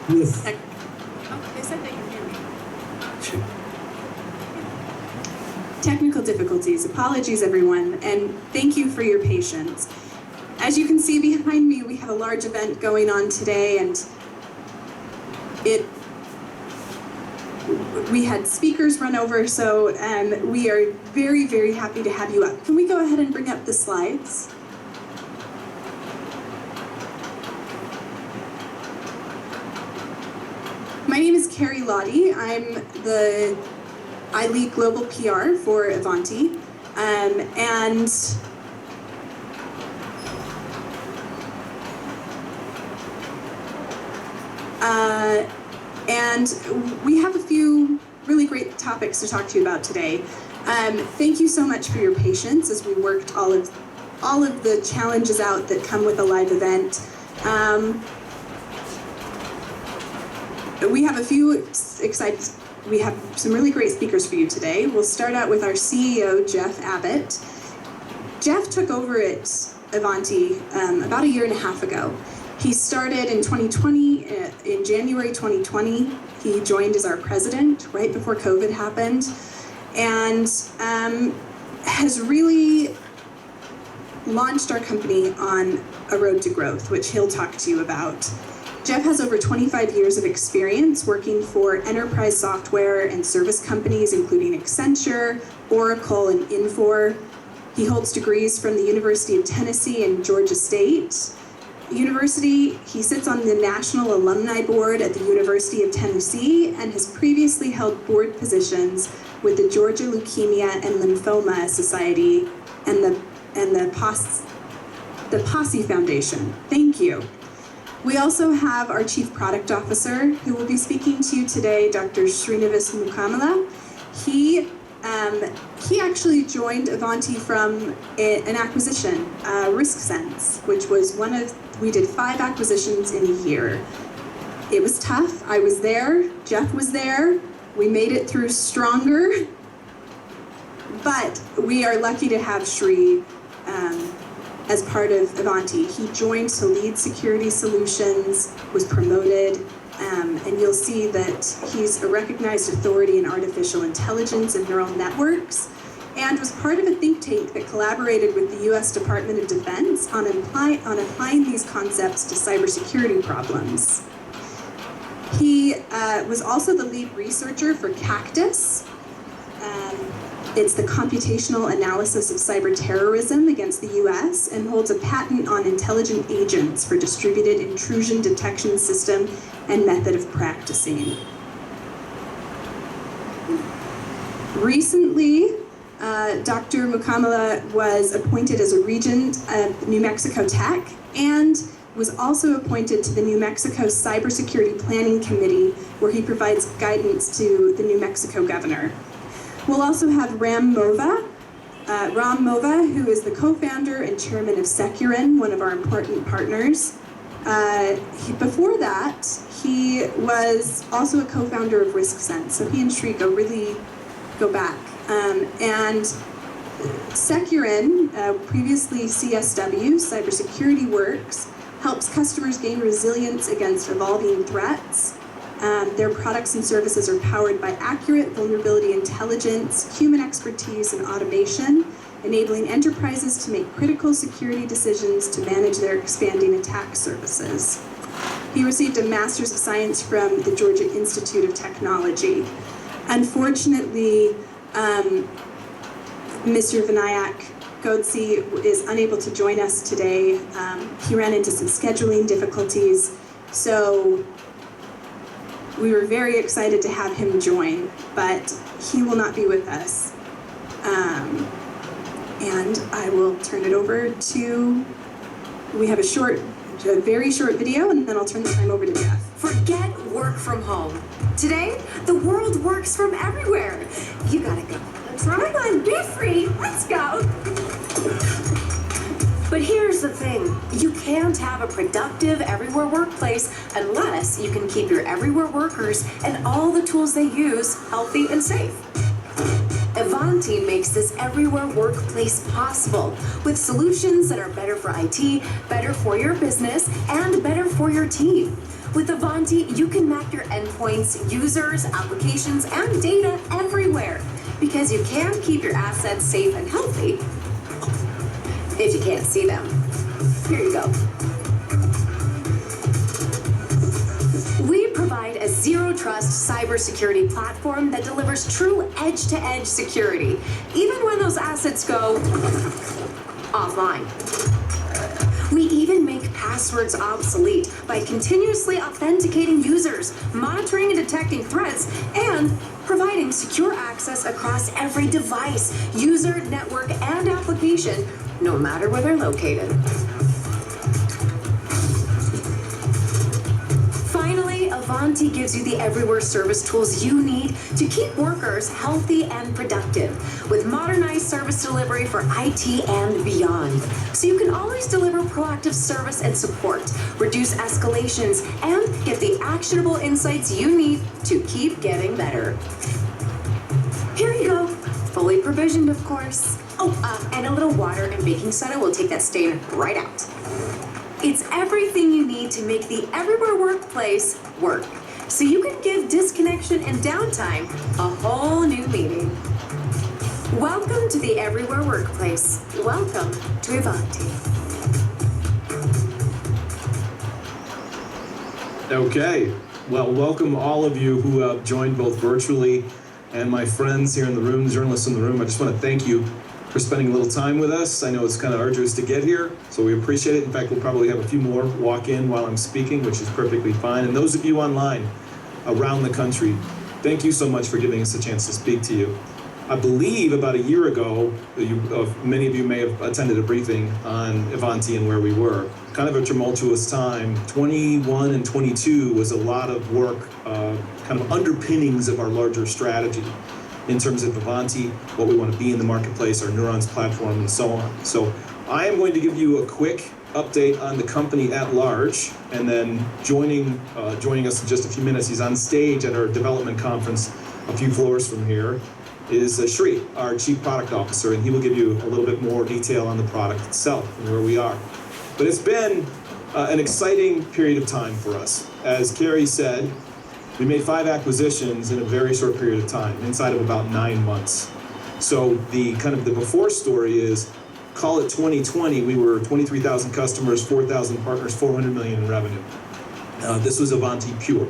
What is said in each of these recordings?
Yes. Oh, they said they can hear me. Sure. Technical difficulties. Apologies, everyone, and thank you for your patience. As you can see behind me, we have a large event going on today, and we had speakers run over, so we are very, very happy to have you up. Can we go ahead and bring up the slides? My name is Carrie Lottie. I lead global PR for Ivanti, and we have a few really great topics to talk to you about today. Thank you so much for your patience as we worked all of the challenges out that come with a live event. We have some really great speakers for you today. We'll start out with our CEO, Jeff Abbott. Jeff took over at Ivanti about a year and a half ago. He started in 2020, in January 2020. He joined as our president right before COVID happened, and has really launched our company on a road to growth, which he'll talk to you about. Jeff has over 25 years of experience working for enterprise software and service companies, including Accenture, Oracle, and Infor. He holds degrees from the University of Tennessee and Georgia State University. He sits on the National Alumni Board at the University of Tennessee and has previously held board positions with the Georgia Leukemia and Lymphoma Society and the Posse Foundation. Thank you. We also have our Chief Product Officer who will be speaking to you today, Dr. Srinivas Mukamala. He actually joined Ivanti from an acquisition, RiskSense, which was we did 5 acquisitions in a year. It was tough. I was there. Jeff was there. We made it through stronger. But we are lucky to have Sri as part of Ivanti. He joined to lead security solutions, was promoted, and you'll see that he's a recognized authority in artificial intelligence and neural networks, and was part of a think tank that collaborated with the US Department of Defense on applying these concepts to cybersecurity problems. He was also the lead researcher for Cactus. It's the computational analysis of cyber terrorism against the US, and holds a patent on intelligent agents for distributed intrusion detection system and method of practicing. Recently, Dr. Mukamala was appointed as a regent of New Mexico Tech and was also appointed to the New Mexico Cybersecurity Planning Committee, where he provides guidance to the New Mexico governor. We'll also have Ram Mova, who is the co-founder and chairman of Securin, one of our important partners. Before that, he was also a co-founder of RiskSense, so he and Sri really go back. And Securin, previously CSW, Cybersecurity Works, helps customers gain resilience against evolving threats. Their products and services are powered by accurate vulnerability intelligence, human expertise, and automation, enabling enterprises to make critical security decisions to manage their expanding attack services. He received a Master's of Science from the Georgia Institute of Technology. Unfortunately, Mr. Vinayak Godse is unable to join us today. He ran into some scheduling difficulties, so we were very excited to have him join, but he will not be with us. And I will turn it over to, we have a very short video, and then I'll turn the time over to Jeff. Forget work from home. Today, the world works from everywhere. You gotta go. Come on, be free. Let's go. But here's the thing. You can't have a productive everywhere workplace unless you can keep your everywhere workers and all the tools they use healthy and safe. Ivanti makes this everywhere workplace possible with solutions that are better for IT, better for your business, and better for your team. With Ivanti, you can map your endpoints, users, applications, and data everywhere because you can keep your assets safe and healthy if you can't see them. Here you go. We provide a zero-trust cybersecurity platform that delivers true edge-to-edge security, even when those assets go offline. We even make passwords obsolete by continuously authenticating users, monitoring and detecting threats, and providing secure access across every device, user, network, and application, no matter where they're located. Finally, Ivanti gives you the everywhere service tools you need to keep workers healthy and productive with modernized service delivery for IT and beyond. So you can always deliver proactive service and support, reduce escalations, and get the actionable insights you need to keep getting better. Here you go. Fully provisioned, of course. Oh, and a little water and baking soda will take that stain right out. It's everything you need to make the everywhere workplace work, so you can give disconnection and downtime a whole new meaning. Welcome to the everywhere workplace. Welcome to Ivanti. Okay, well, welcome all of you who have joined both virtually and my friends here in the room, the journalists in the room. I just want to thank you for spending a little time with us. I know it's kind of arduous to get here, so we appreciate it. In fact, we'll probably have a few more walk in while I'm speaking, which is perfectly fine. And those of you online around the country, thank you so much for giving us a chance to speak to you. I believe about a year ago, many of you may have attended a briefing on Ivanti and where we were. Kind of a tumultuous time. 21 and 22 was a lot of work, kind of underpinnings of our larger strategy in terms of Ivanti, what we want to be in the marketplace, our Neurons platform, and so on. So I am going to give you a quick update on the company at large, and then joining us in just a few minutes, he's on stage at our development conference a few floors from here, is Shri, our Chief Product Officer, and he will give you a little bit more detail on the product itself and where we are. But it's been an exciting period of time for us. As Carrie said, we made 5 acquisitions in a very short period of time, inside of about 9 months. So the kind of the before story is, call it 2020, we were 23,000 customers, 4,000 partners, 400 million in revenue. This was Ivanti pure,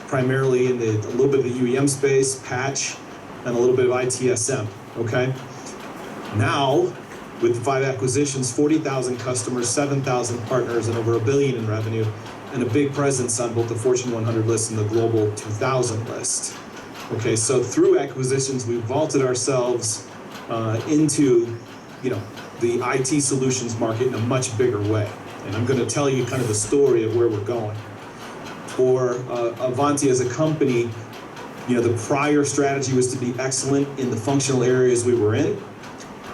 primarily in a little bit of the UEM space, patch, and a little bit of ITSM, okay? Now, with 5 acquisitions, 40,000 customers, 7,000 partners, and over $1 billion in revenue, and a big presence on both the Fortune 100 list and the Global 2000 list. Okay, so through acquisitions, we've vaulted ourselves into, the IT solutions market in a much bigger way. And I'm going to tell you kind of the story of where we're going. For Ivanti as a company, the prior strategy was to be excellent in the functional areas we were in,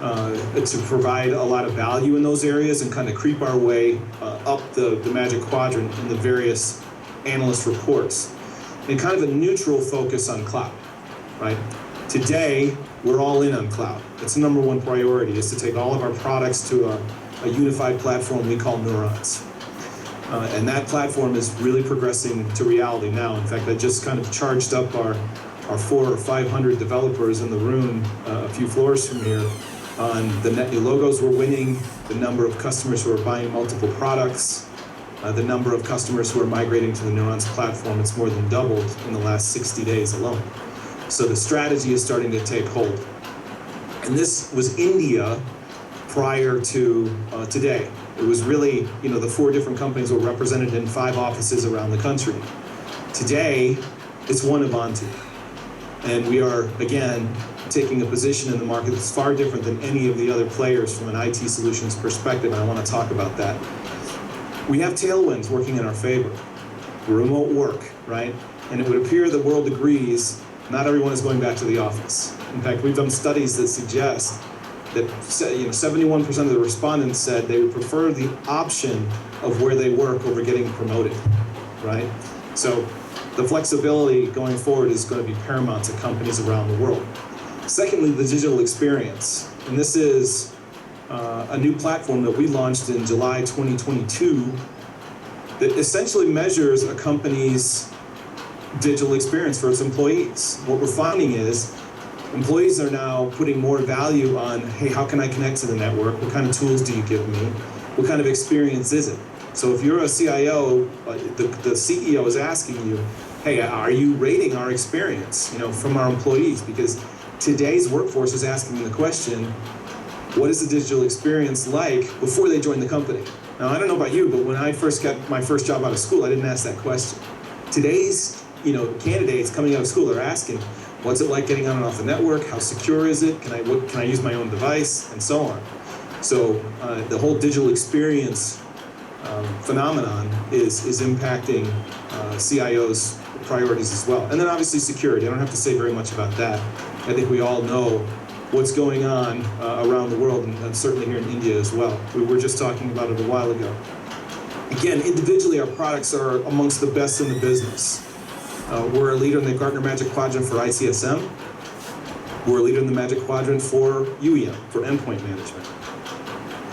to provide a lot of value in those areas and kind of creep our way up the Magic Quadrant in the various analyst reports, and kind of a neutral focus on cloud, right? Today, we're all in on cloud. It's the number one priority, is to take all of our products to a unified platform we call Neurons. And that platform is really progressing to reality now. In fact, I just kind of charged up our 400 or 500 developers in the room a few floors from here on the net new logos we're winning, the number of customers who are buying multiple products, the number of customers who are migrating to the Neurons platform. It's more than doubled in the last 60 days alone. So the strategy is starting to take hold. And this was India prior to today. It was really, the 4 different companies were represented in 5 offices around the country. Today, it's one Ivanti. And we are, again, taking a position in the market that's far different than any of the other players from an IT solutions perspective, and I want to talk about that. We have tailwinds working in our favor. Remote work, right? And it would appear the world agrees not everyone is going back to the office. In fact, we've done studies that suggest that 71% of the respondents said they would prefer the option of where they work over getting promoted, right? So the flexibility going forward is going to be paramount to companies around the world. Secondly, the digital experience. And this is a new platform that we launched in July 2022 that essentially measures a company's digital experience for its employees. What we're finding is employees are now putting more value on, hey, how can I connect to the network? What kind of tools do you give me? What kind of experience is it? So if you're a CIO, the CEO is asking you, hey, are you rating our experience, from our employees? Because today's workforce is asking the question, what is the digital experience like before they join the company? Now, I don't know about you, but when I first got my first job out of school, I didn't ask that question. Today's, candidates coming out of school are asking, what's it like getting on and off the network? How secure is it? Can I use my own device? And so on. So the whole digital experience phenomenon is impacting CIOs' priorities as well. And then obviously security. I don't have to say very much about that. I think we all know what's going on around the world, and certainly here in India as well. We were just talking about it a while ago. Again, individually, our products are amongst the best in the business. We're a leader in the Gartner Magic Quadrant for ITSM. We're a leader in the Magic Quadrant for UEM, for endpoint management.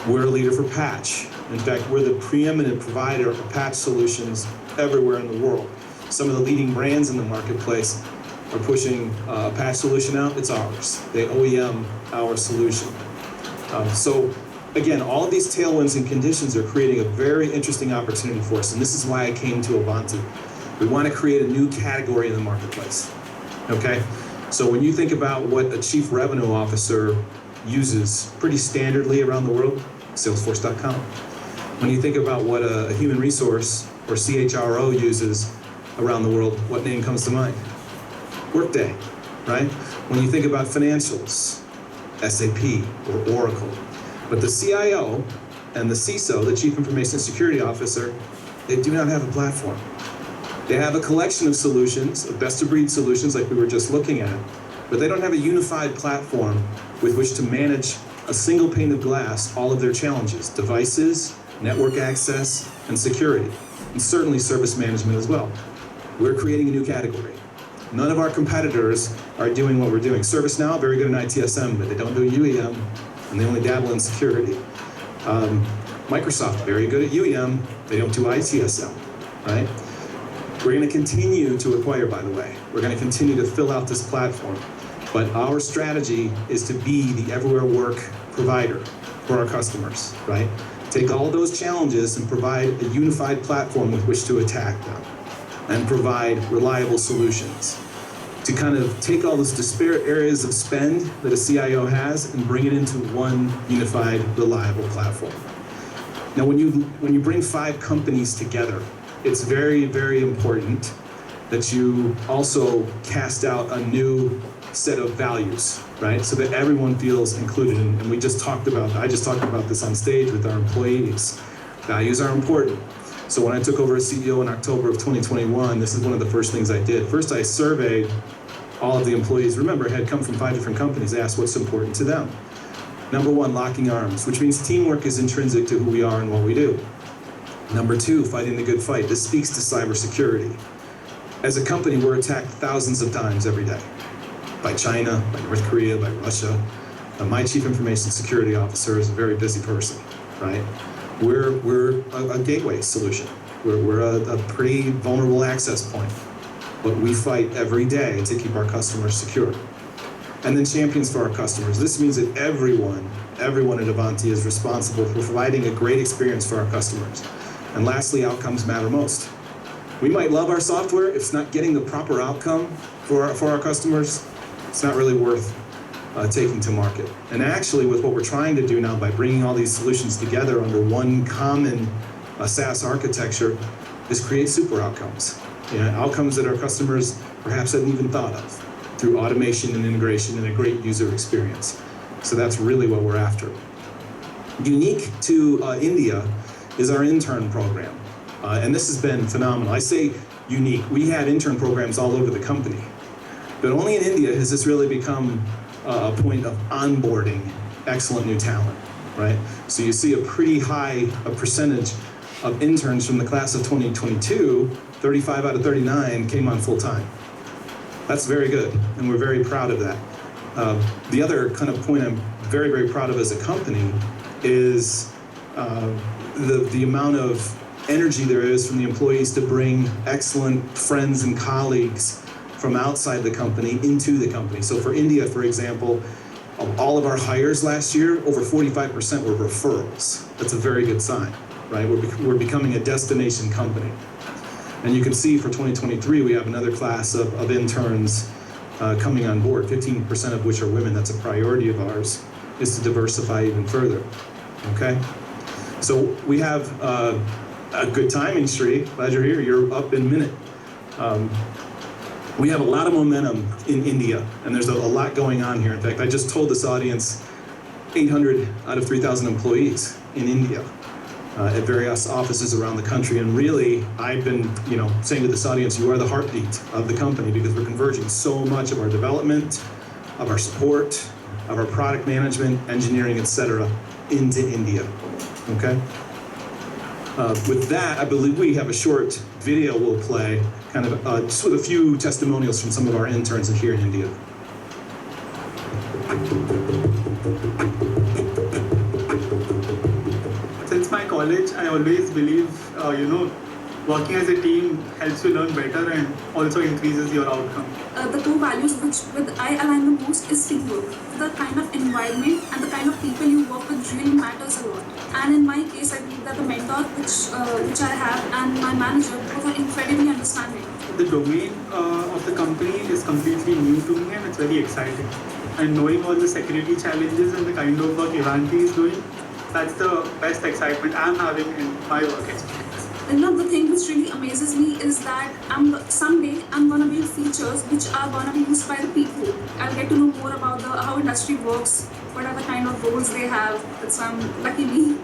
We're a leader for patch. In fact, we're the preeminent provider of patch solutions everywhere in the world. Some of the leading brands in the marketplace are pushing a patch solution out. It's ours. They OEM our solution. So again, all of these tailwinds and conditions are creating a very interesting opportunity for us, and this is why I came to Ivanti. We want to create a new category in the marketplace, okay? So when you think about what a chief revenue officer uses pretty standardly around the world, Salesforce.com. When you think about what a human resource or CHRO uses around the world, what name comes to mind? Workday, right? When you think about financials, SAP or Oracle. But the CIO and the CISO, the Chief Information Security Officer, they do not have a platform. They have a collection of solutions, of best-of-breed solutions like we were just looking at, but they don't have a unified platform with which to manage a single pane of glass all of their challenges, devices, network access, and security, and certainly service management as well. We're creating a new category. None of our competitors are doing what we're doing. ServiceNow, very good in ITSM, but they don't do UEM, and they only dabble in security. Microsoft, very good at UEM, they don't do ITSM, right? We're going to continue to acquire, by the way. We're going to continue to fill out this platform. But our strategy is to be the everywhere work provider for our customers, right? Take all of those challenges and provide a unified platform with which to attack them and provide reliable solutions. To kind of take all those disparate areas of spend that a CIO has and bring it into one unified, reliable platform. Now, when you bring 5 companies together, it's very, very important that you also cast out a new set of values, right? So that everyone feels included. And I just talked about this on stage with our employees. Values are important. So when I took over as CEO in October of 2021, this is one of the first things I did. First, I surveyed all of the employees. Remember, I had come from 5 different companies. I asked what's important to them. Number 1, locking arms, which means teamwork is intrinsic to who we are and what we do. Number 2, fighting the good fight. This speaks to cybersecurity. As a company, we're attacked thousands of times every day. By China, by North Korea, by Russia. My chief information security officer is a very busy person, right? We're a gateway solution. We're a pretty vulnerable access point. But we fight every day to keep our customers secure. And then champions for our customers. This means that everyone at Ivanti is responsible for providing a great experience for our customers. And lastly, outcomes matter most. We might love our software, if it's not getting the proper outcome for our customers, it's not really worth taking to market. And actually, with what we're trying to do now by bringing all these solutions together under one common SaaS architecture is create super outcomes. Outcomes that our customers perhaps hadn't even thought of through automation and integration and a great user experience. So that's really what we're after. Unique to India is our intern program. And this has been phenomenal. I say unique. We had intern programs all over the company. But only in India has this really become a point of onboarding excellent new talent, right? So you see a pretty high percentage of interns from the class of 2022, 35 out of 39 came on full time. That's very good, and we're very proud of that. The other kind of point I'm very, very proud of as a company is the amount of energy there is from the employees to bring excellent friends and colleagues from outside the company into the company. So for India, for example, of all of our hires last year, over 45% were referrals. That's a very good sign, right? We're becoming a destination company. And you can see for 2023, we have another class of interns coming on board, 15% of which are women. That's a priority of ours, is to diversify even further, okay? So we have a good timing streak. Glad you're here. You're up in a minute. We have a lot of momentum in India, and there's a lot going on here. In fact, I just told this audience 800 out of 3,000 employees in India at various offices around the country. And really, I've been saying to this audience, you are the heartbeat of the company, because we're converging so much of our development, of our support, of our product management, engineering, etc., into India, okay? With that, I believe we have a short video we'll play, kind of just with a few testimonials from some of our interns here in India. Since my college, I always believe, working as a team helps you learn better and also increases your outcome. The two values which I align the most is teamwork. The kind of environment and the kind of people you work with really matters a lot. And in my case, I believe that the mentor which I have and my manager both are incredibly understanding. The domain of the company is completely new to me and it's very exciting. And knowing all the security challenges and the kind of work Ivanti is doing, that's the best excitement I'm having in my work experience. And the thing which really amazes me is that someday I'm gonna build features which are gonna be used by the people. I'll get to know more about how industry works, what are the kind of roles they have. So I'm lucky me.